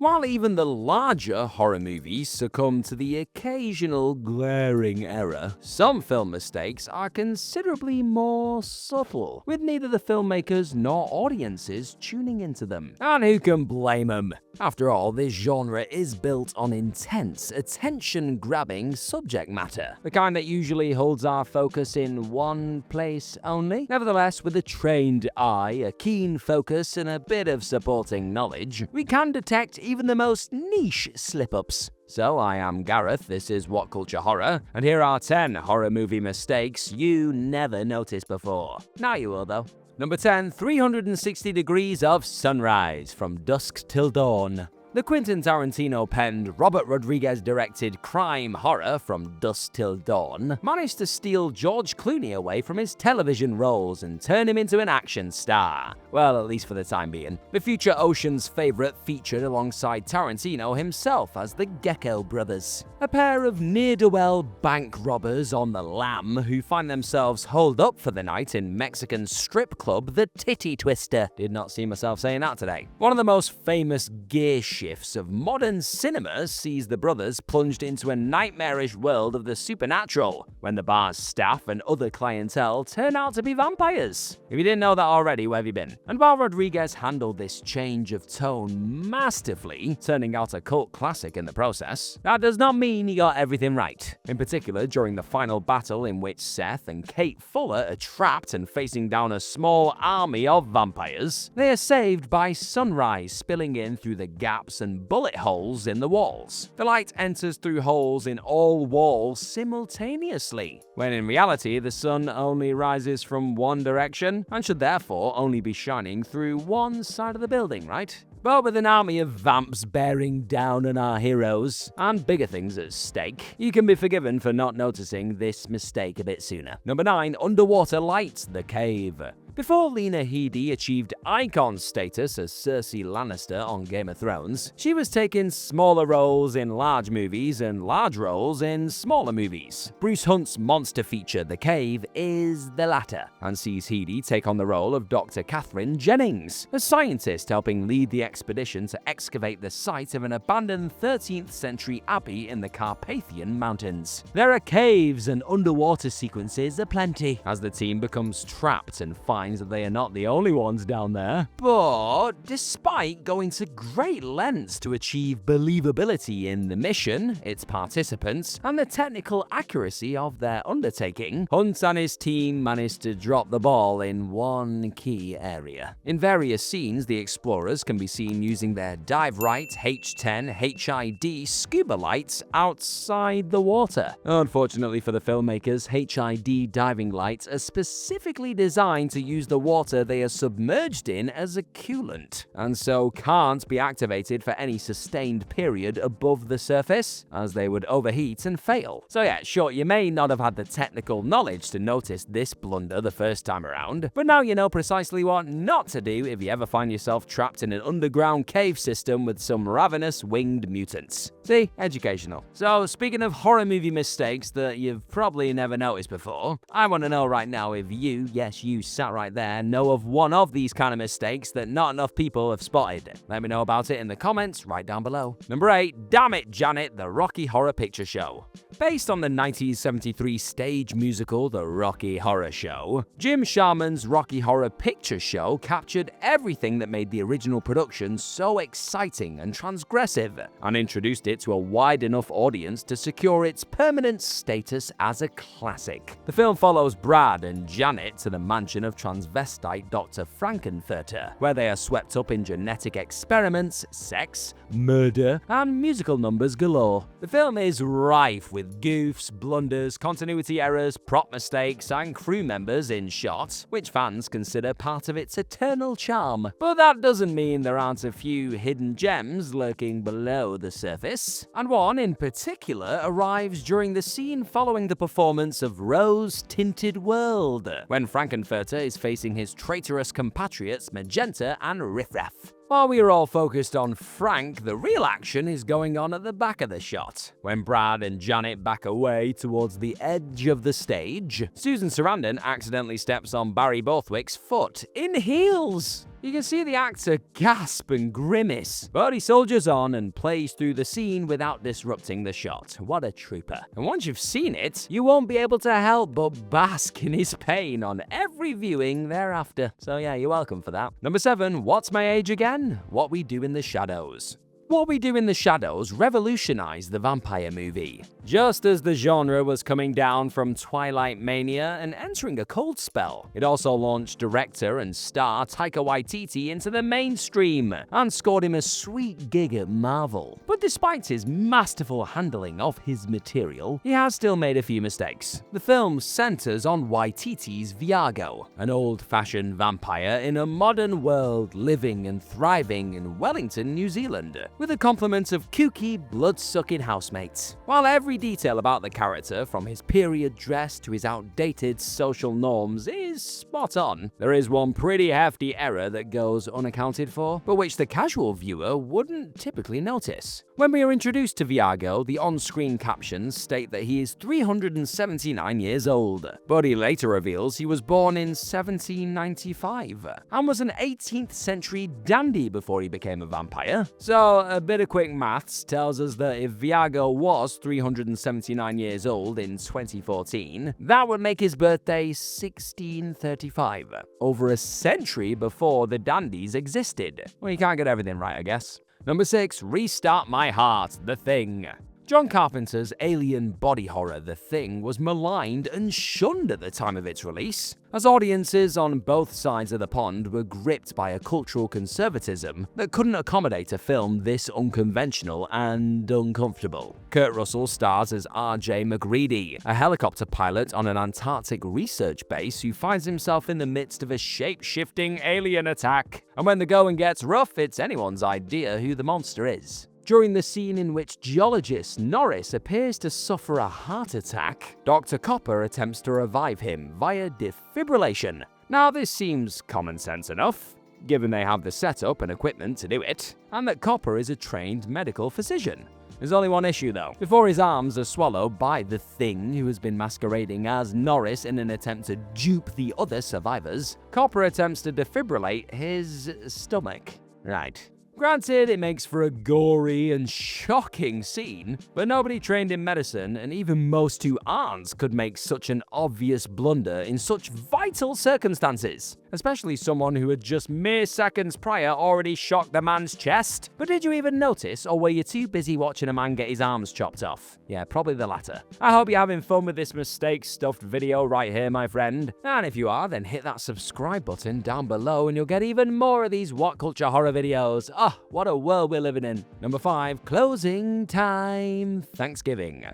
While even the larger horror movies succumb to the occasional glaring error, some film mistakes are considerably more subtle, with neither the filmmakers nor audiences tuning into them. And who can blame them? After all, this genre is built on intense, attention-grabbing subject matter, the kind that usually holds our focus in one place only. Nevertheless, with a trained eye, a keen focus, and a bit of supporting knowledge, we can detect even the most niche slip-ups. So, I am Gareth, this is What Culture Horror, and here are 10 horror movie mistakes you never noticed before. Now you will, though. Number 10, 360 Degrees of Sunrise, from Dusk till Dawn. The Quentin Tarantino-penned, Robert Rodriguez-directed crime horror From Dusk Till Dawn managed to steal George Clooney away from his television roles and turn him into an action star. Well, at least for the time being. The future Ocean's favorite featured alongside Tarantino himself as the Gecko brothers, a pair of ne'er-do-well bank robbers on the lam who find themselves holed up for the night in Mexican strip club The Titty Twister. Did not see myself saying that today. One of the most famous gear shifts of modern cinema sees the brothers plunged into a nightmarish world of the supernatural, when the bar's staff and other clientele turn out to be vampires. If you didn't know that already, where have you been? And while Rodriguez handled this change of tone masterfully, turning out a cult classic in the process, that does not mean he got everything right. In particular, during the final battle in which Seth and Kate Fuller are trapped and facing down a small army of vampires, they are saved by sunrise spilling in through the gaps and bullet holes in the walls. The light enters through holes in all walls simultaneously, when in reality the sun only rises from one direction and should therefore only be shining through one side of the building, right? But with an army of vamps bearing down on our heroes, and bigger things at stake, you can be forgiven for not noticing this mistake a bit sooner. Number 9. Underwater Light, The Cave. Before Lena Headey achieved icon status as Cersei Lannister on Game of Thrones, she was taking smaller roles in large movies and large roles in smaller movies. Bruce Hunt's monster feature The Cave is the latter, and sees Headey take on the role of Dr. Catherine Jennings, a scientist helping lead the expedition to excavate the site of an abandoned 13th century abbey in the Carpathian Mountains. There are caves and underwater sequences aplenty, as the team becomes trapped and finds that they are not the only ones down there. But despite going to great lengths to achieve believability in the mission, its participants, and the technical accuracy of their undertaking, Hunt and his team managed to drop the ball in one key area. In various scenes, the explorers can be seen using their Dive Right H10 HID scuba lights outside the water. Unfortunately for the filmmakers, HID diving lights are specifically designed to use the water they are submerged in as a coolant, and so can't be activated for any sustained period above the surface, as they would overheat and fail. So yeah, sure, you may not have had the technical knowledge to notice this blunder the first time around, but now you know precisely what not to do if you ever find yourself trapped in an underground cave system with some ravenous winged mutants. See? Educational. So, speaking of horror movie mistakes that you've probably never noticed before, I want to know right now if you, yes you sat right there, know of one of these kind of mistakes that not enough people have spotted. Let me know about it in the comments right down below. Number 8. Damn It, Janet, The Rocky Horror Picture Show. Based on the 1973 stage musical The Rocky Horror Show, Jim Sharman's Rocky Horror Picture Show captured everything that made the original production so exciting and transgressive, and introduced it to a wide enough audience to secure its permanent status as a classic. The film follows Brad and Janet to the mansion of transvestite Dr. Frankenfurter, where they are swept up in genetic experiments, sex, murder, and musical numbers galore. The film is rife with goofs, blunders, continuity errors, prop mistakes, and crew members in shot, which fans consider part of its eternal charm. But that doesn't mean there aren't a few hidden gems lurking below the surface, and one in particular arrives during the scene following the performance of Rose Tinted World, when Frankenfurter is facing his traitorous compatriots Magenta and Riffraff. While we are all focused on Frank, the real action is going on at the back of the shot. When Brad and Janet back away towards the edge of the stage, Susan Sarandon accidentally steps on Barry Borthwick's foot in heels. You can see the actor gasp and grimace, but he soldiers on and plays through the scene without disrupting the shot. What a trooper. And once you've seen it, you won't be able to help but bask in his pain on every viewing thereafter. So yeah, you're welcome for that. Number 7, What's My Age Again? What We Do in the Shadows. What We Do in the Shadows revolutionized the vampire movie. Just as the genre was coming down from Twilight mania and entering a cold spell, it also launched director and star Taika Waititi into the mainstream and scored him a sweet gig at Marvel. But despite his masterful handling of his material, he has still made a few mistakes. The film centers on Waititi's Viago, an old-fashioned vampire in a modern world living and thriving in Wellington, New Zealand, with a complement of kooky, blood-sucking housemates. While every detail about the character, from his period dress to his outdated social norms, is spot on, there is one pretty hefty error that goes unaccounted for, but which the casual viewer wouldn't typically notice. When we are introduced to Viago, the on-screen captions state that he is 379 years old, but he later reveals he was born in 1795 and was an 18th century dandy before he became a vampire. So a bit of quick maths tells us that if Viago was 379 years old in 2014, that would make his birthday 1635, over a century before the dandies existed. Well, you can't get everything right, I guess. Number 6, Restart My Heart, The Thing. John Carpenter's alien body horror The Thing was maligned and shunned at the time of its release, as audiences on both sides of the pond were gripped by a cultural conservatism that couldn't accommodate a film this unconventional and uncomfortable. Kurt Russell stars as R.J. McGreedy, a helicopter pilot on an Antarctic research base who finds himself in the midst of a shape-shifting alien attack. And when the going gets rough, it's anyone's idea who the monster is. During the scene in which geologist Norris appears to suffer a heart attack, Dr. Copper attempts to revive him via defibrillation. Now, this seems common sense enough, given they have the setup and equipment to do it, and that Copper is a trained medical physician. There's only one issue though. Before his arms are swallowed by the Thing, who has been masquerading as Norris in an attempt to dupe the other survivors, Copper attempts to defibrillate his stomach. Right. Granted, it makes for a gory and shocking scene, but nobody trained in medicine, and even most who aren't, could make such an obvious blunder in such vital circumstances. Especially someone who had just mere seconds prior already shocked the man's chest. But did you even notice, or were you too busy watching a man get his arms chopped off? Yeah, probably the latter. I hope you're having fun with this mistake-stuffed video right here, my friend. And if you are, then hit that subscribe button down below and you'll get even more of these What Culture horror videos. Ah, what a world we're living in. Number 5, closing time, Thanksgiving.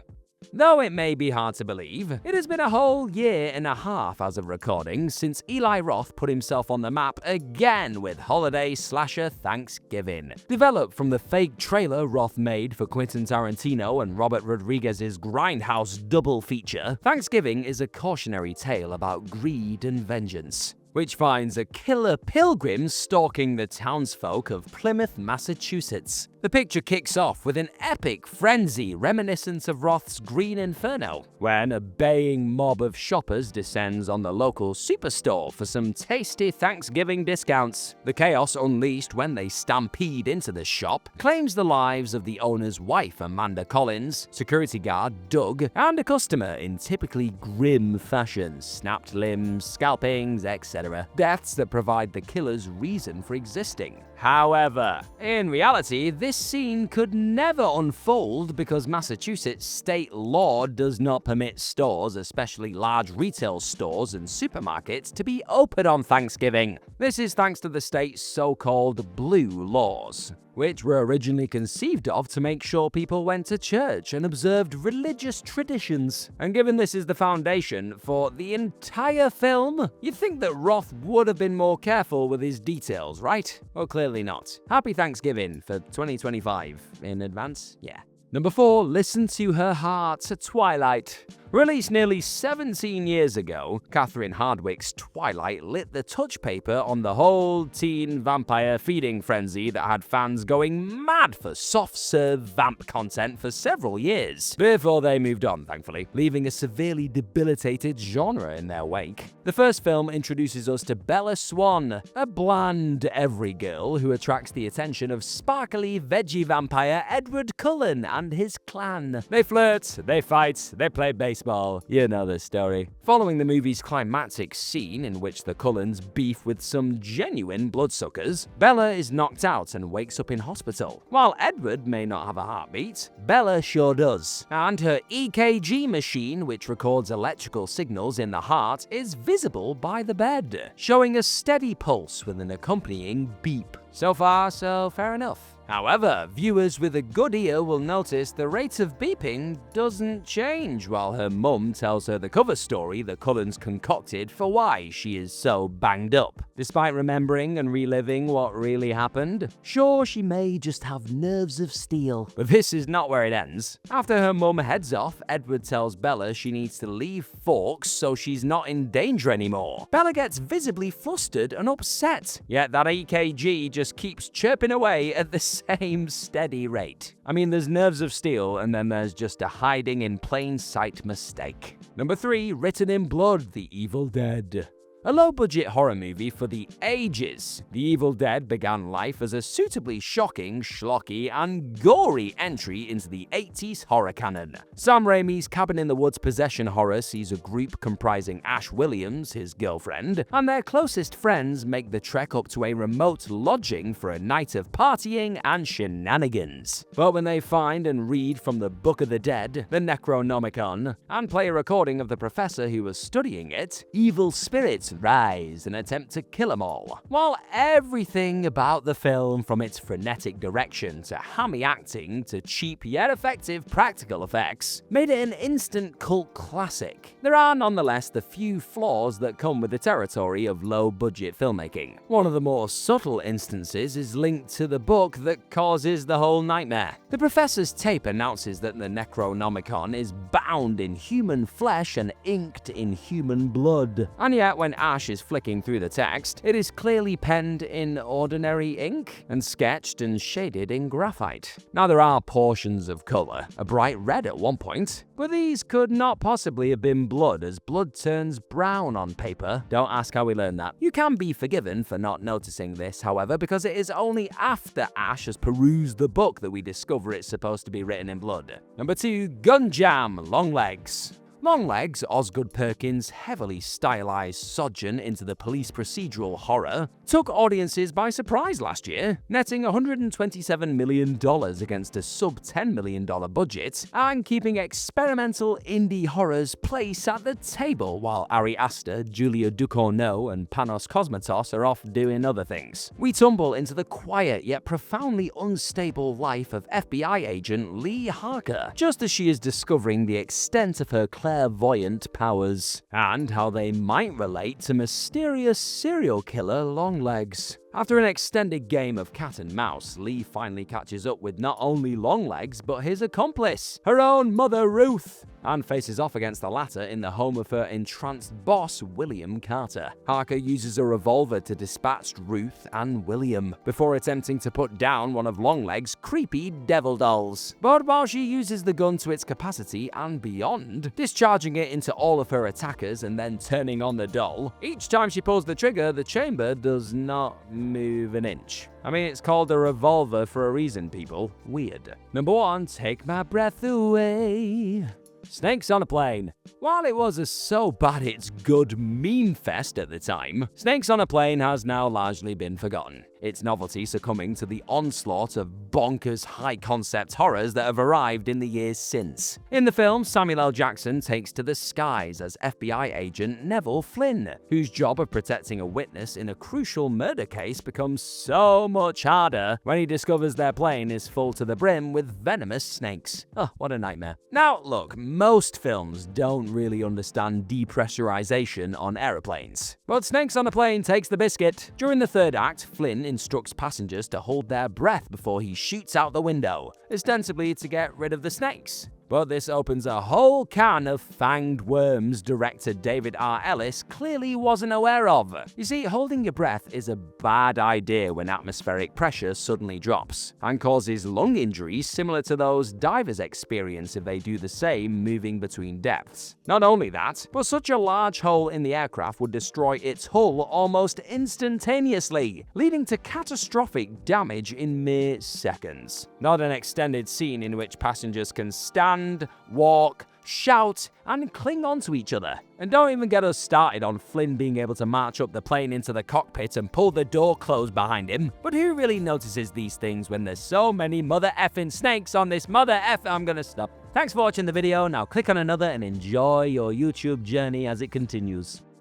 Though it may be hard to believe, it has been a whole year and a half as of recording since Eli Roth put himself on the map again with holiday slasher Thanksgiving. Developed from the fake trailer Roth made for Quentin Tarantino and Robert Rodriguez's Grindhouse double feature, Thanksgiving is a cautionary tale about greed and vengeance, which finds a killer pilgrim stalking the townsfolk of Plymouth, Massachusetts. The picture kicks off with an epic frenzy reminiscent of Roth's Green Inferno, when a baying mob of shoppers descends on the local superstore for some tasty Thanksgiving discounts. The chaos unleashed when they stampede into the shop claims the lives of the owner's wife, Amanda Collins, security guard Doug, and a customer in typically grim fashion, snapped limbs, scalpings, etc. Deaths that provide the killer's reason for existing. However, in reality, this scene could never unfold because Massachusetts state law does not permit stores, especially large retail stores and supermarkets, to be open on Thanksgiving. This is thanks to the state's so-called blue laws, which were originally conceived of to make sure people went to church and observed religious traditions. And given this is the foundation for the entire film, you'd think that Roth would have been more careful with his details, right? Well, clearly not. Happy Thanksgiving for 2025 in advance, yeah. Number 4, listen to her heart, Twilight. Released nearly 17 years ago, Catherine Hardwicke's Twilight lit the touch paper on the whole teen vampire feeding frenzy that had fans going mad for soft-serve vamp content for several years, before they moved on, thankfully, leaving a severely debilitated genre in their wake. The first film introduces us to Bella Swan, a bland every girl who attracts the attention of sparkly veggie vampire Edward Cullen and his clan. They flirt, they fight, they play baseball. You know the story. Following the movie's climactic scene in which the Cullens beef with some genuine bloodsuckers, Bella is knocked out and wakes up in hospital. While Edward may not have a heartbeat, Bella sure does. And her EKG machine, which records electrical signals in the heart, is visible by the bed, showing a steady pulse with an accompanying beep. So far, so fair enough. However, viewers with a good ear will notice the rate of beeping doesn't change while her mum tells her the cover story the Cullens concocted for why she is so banged up. Despite remembering and reliving what really happened, sure, she may just have nerves of steel. But this is not where it ends. After her mum heads off, Edward tells Bella she needs to leave Forks so she's not in danger anymore. Bella gets visibly flustered and upset, yet that EKG just keeps chirping away at the same steady rate. I mean, there's nerves of steel, and then there's just a hiding in plain sight mistake. Number 3, Written in Blood, The Evil Dead. A low-budget horror movie for the ages, The Evil Dead began life as a suitably shocking, schlocky, and gory entry into the 80s horror canon. Sam Raimi's Cabin in the Woods possession horror sees a group comprising Ash Williams, his girlfriend, and their closest friends make the trek up to a remote lodging for a night of partying and shenanigans. But when they find and read from the Book of the Dead, the Necronomicon, and play a recording of the professor who was studying it, evil spirits rise and attempt to kill them all. While everything about the film, from its frenetic direction to hammy acting to cheap yet effective practical effects, made it an instant cult classic, there are nonetheless the few flaws that come with the territory of low-budget filmmaking. One of the more subtle instances is linked to the book that causes the whole nightmare. The professor's tape announces that the Necronomicon is bound in human flesh and inked in human blood, and yet when Ash is flicking through the text, it is clearly penned in ordinary ink and sketched and shaded in graphite. Now, there are portions of color, a bright red at one point, but these could not possibly have been blood, as blood turns brown on paper. Don't ask how we learned that. You can be forgiven for not noticing this, however, because it is only after Ash has perused the book that we discover it's supposed to be written in blood. Number 2, Gun Jam, Longlegs. Longlegs, Osgood Perkins' heavily stylized sojourn into the police procedural horror, took audiences by surprise last year, netting $127 million against a sub-$10 million budget, and keeping experimental indie horror's place at the table while Ari Aster, Julia Ducournau, and Panos Cosmatos are off doing other things. We tumble into the quiet yet profoundly unstable life of FBI agent Lee Harker, just as she is discovering the extent of her clairvoyant powers, and how they might relate to mysterious serial killer Longlegs. After an extended game of cat and mouse, Lee finally catches up with not only Longlegs, but his accomplice, her own mother Ruth, and faces off against the latter in the home of her entranced boss, William Carter. Harker uses a revolver to dispatch Ruth and William, before attempting to put down one of Longlegs' creepy devil dolls. But while she uses the gun to its capacity and beyond, discharging it into all of her attackers and then turning on the doll, each time she pulls the trigger, the chamber does not move an inch. I mean, it's called a revolver for a reason, people. Weird. Number 1, Take My Breath Away. Snakes on a Plane. While it was a so bad it's good meme fest at the time, Snakes on a Plane has now largely been forgotten, its novelty succumbing to the onslaught of bonkers high-concept horrors that have arrived in the years since. In the film, Samuel L. Jackson takes to the skies as FBI agent Neville Flynn, whose job of protecting a witness in a crucial murder case becomes so much harder when he discovers their plane is full to the brim with venomous snakes. Oh, what a nightmare. Now, look, most films don't really understand depressurization on aeroplanes, but Snakes on a Plane takes the biscuit. During the third act, Flynn instructs passengers to hold their breath before he shoots out the window, ostensibly to get rid of the snakes. But this opens a whole can of fanged worms director David R. Ellis clearly wasn't aware of. You see, holding your breath is a bad idea when atmospheric pressure suddenly drops, and causes lung injuries similar to those divers experience if they do the same moving between depths. Not only that, but such a large hole in the aircraft would destroy its hull almost instantaneously, leading to catastrophic damage in mere seconds. Not an extended scene in which passengers can stand, walk, shout, and cling on to each other. And don't even get us started on Flynn being able to march up the plane into the cockpit and pull the door closed behind him. But who really notices these things when there's so many mother effing snakes on this I'm gonna stop. Thanks for watching the video. Now click on another and enjoy your YouTube journey as it continues.